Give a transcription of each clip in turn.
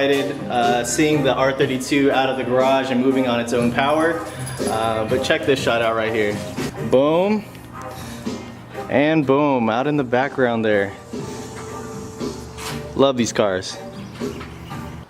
excited seeing the R32 out of the garage and moving on its own power. But check this shot out right here. Boom. And boom, out in the background there. Love these cars.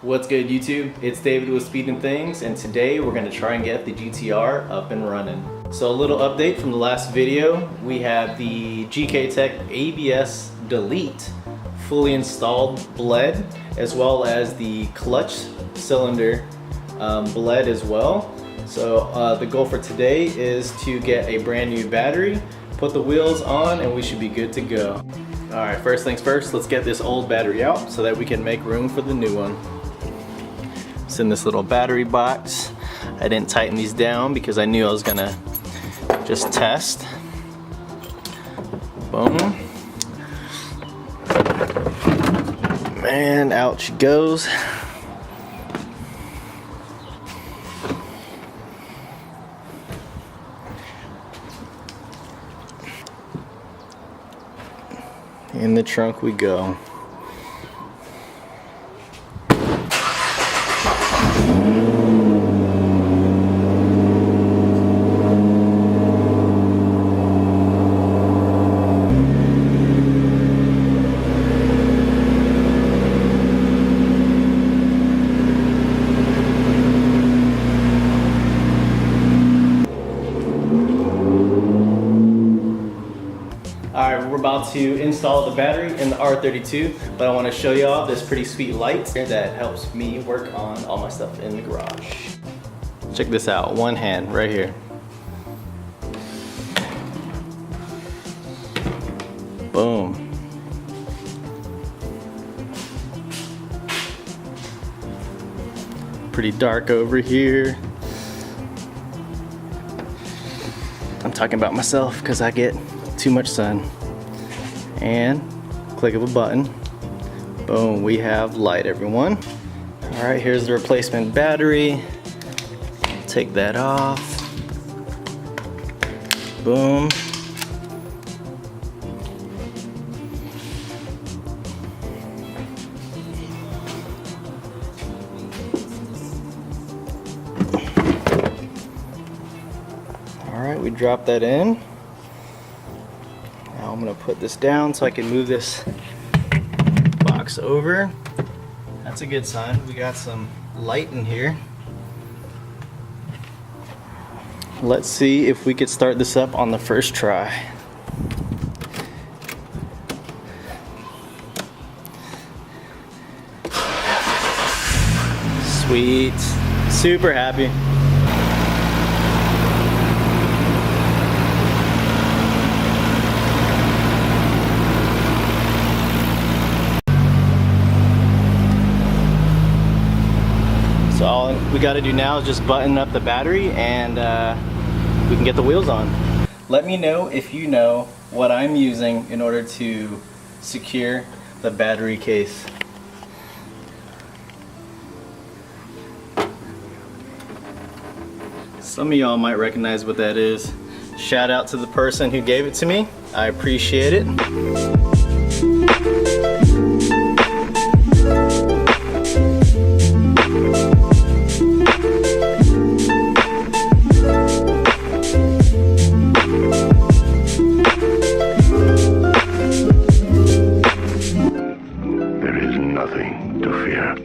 What's good, YouTube? It's David with Speed and Things, and today we're gonna try and get the GTR up and running. So a little update from the last video. We have the GKTECH ABS Delete fully installed bled, as well as the clutch cylinder bled as well. So the goal for today is to get a brand new battery, put the wheels on, and we should be good to go. All right, first things first, let's get this old battery out so that we can make room for the new one. It's in this little battery box. I didn't tighten these down because I knew I was gonna just test. Boom. And out she goes. In the trunk we go. Alright, we're about to install the battery in the R32, but I want to show y'all this pretty sweet light that helps me work on all my stuff in the garage. Check this out, one hand right here. Boom. Pretty dark over here. I'm talking about myself because I get too much sun. And click of a button, boom, we have light, everyone. All right, here's the replacement battery. Take that off. Boom. All right, we drop that in. Now I'm gonna put this down so I can move this box over. That's a good sign. We got some light in here. Let's see if we could start this up on the first try. Sweet. Super happy. So all we got to do now is just button up the battery and we can get the wheels on. Let me know if you know what I'm using in order to secure the battery case. Some of y'all might recognize what that is. Shout out to the person who gave it to me. I appreciate it. Nothing to fear.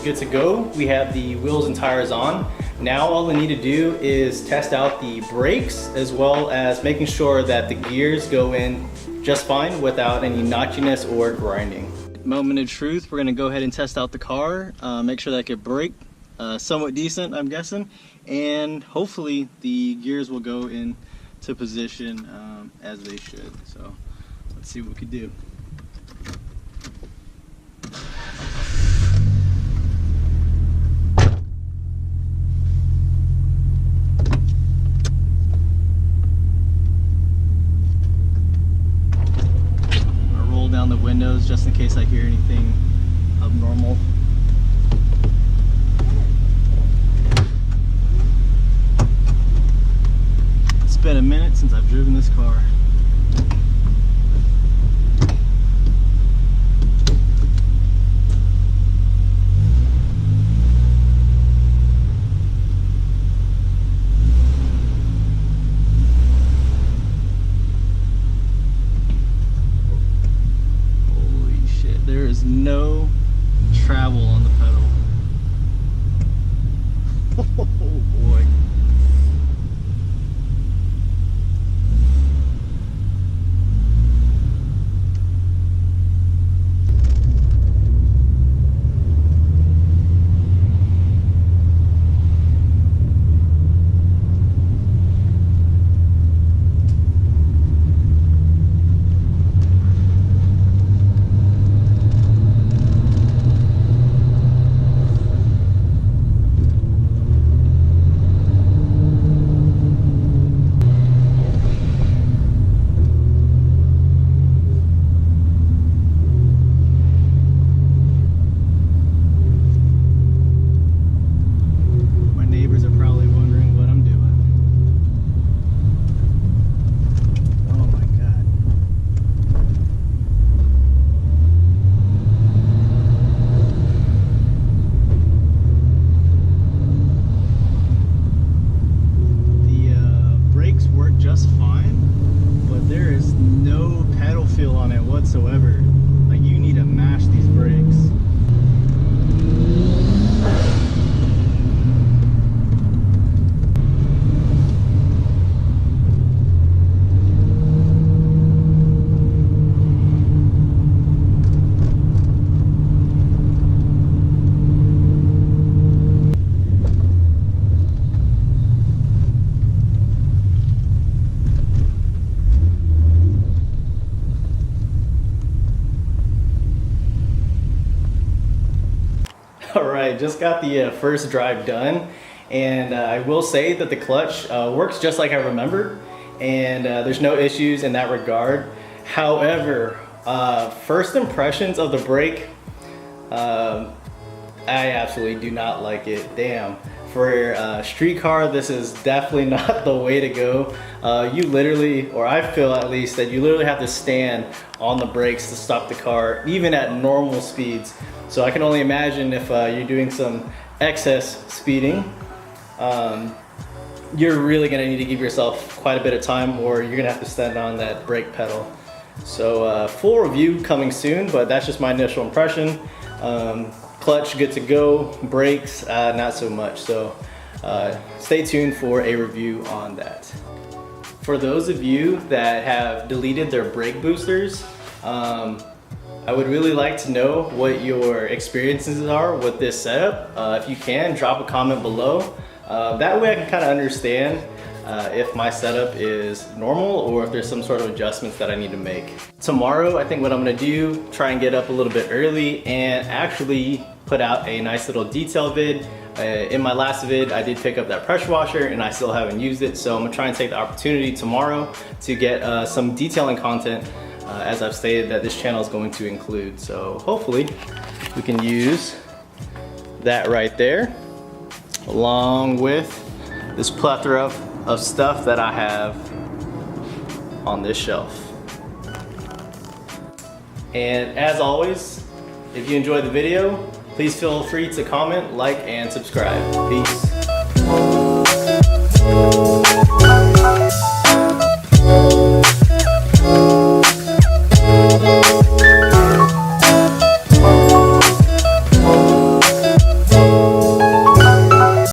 good to go. We have the wheels and tires on. Now all we need to do is test out the brakes, as well as making sure that the gears go in just fine without any notchiness or grinding. Moment of truth, we're gonna go ahead and test out the car, make sure that it can brake somewhat decent, I'm guessing, and hopefully the gears will go into position as they should. So let's see what we can do. Down the windows just in case I hear anything abnormal. It's been a minute since I've driven this car. There is no travel on the pedal. Oh boy. Just fine, but there is no pedal feel on it whatsoever. Like, you need to mash these brakes. Alright, just got the first drive done, and I will say that the clutch works just like I remembered, and there's no issues in that regard. However, first impressions of the brake, I absolutely do not like it. Damn. For a street car, this is definitely not the way to go. You literally, or I feel at least, that you literally have to stand on the brakes to stop the car, even at normal speeds. So I can only imagine if you're doing some excess speeding, you're really gonna need to give yourself quite a bit of time, or you're gonna have to stand on that brake pedal. So full review coming soon, but that's just my initial impression. Clutch good to go, brakes not so much. So stay tuned for a review on that. For those of you that have deleted their brake boosters, I would really like to know what your experiences are with this setup. If you can, drop a comment below. That way I can kind of understand if my setup is normal or if there's some sort of adjustments that I need to make. Tomorrow, I think what I'm gonna do, try and get up a little bit early and actually put out a nice little detail vid. In my last vid, I did pick up that pressure washer and I still haven't used it. So I'm gonna try and take the opportunity tomorrow to get some detailing content as I've stated that this channel is going to include. So hopefully we can use that right there, along with this plethora of stuff that I have on this shelf. And as always, if you enjoyed the video, please feel free to comment, like, and subscribe. Peace.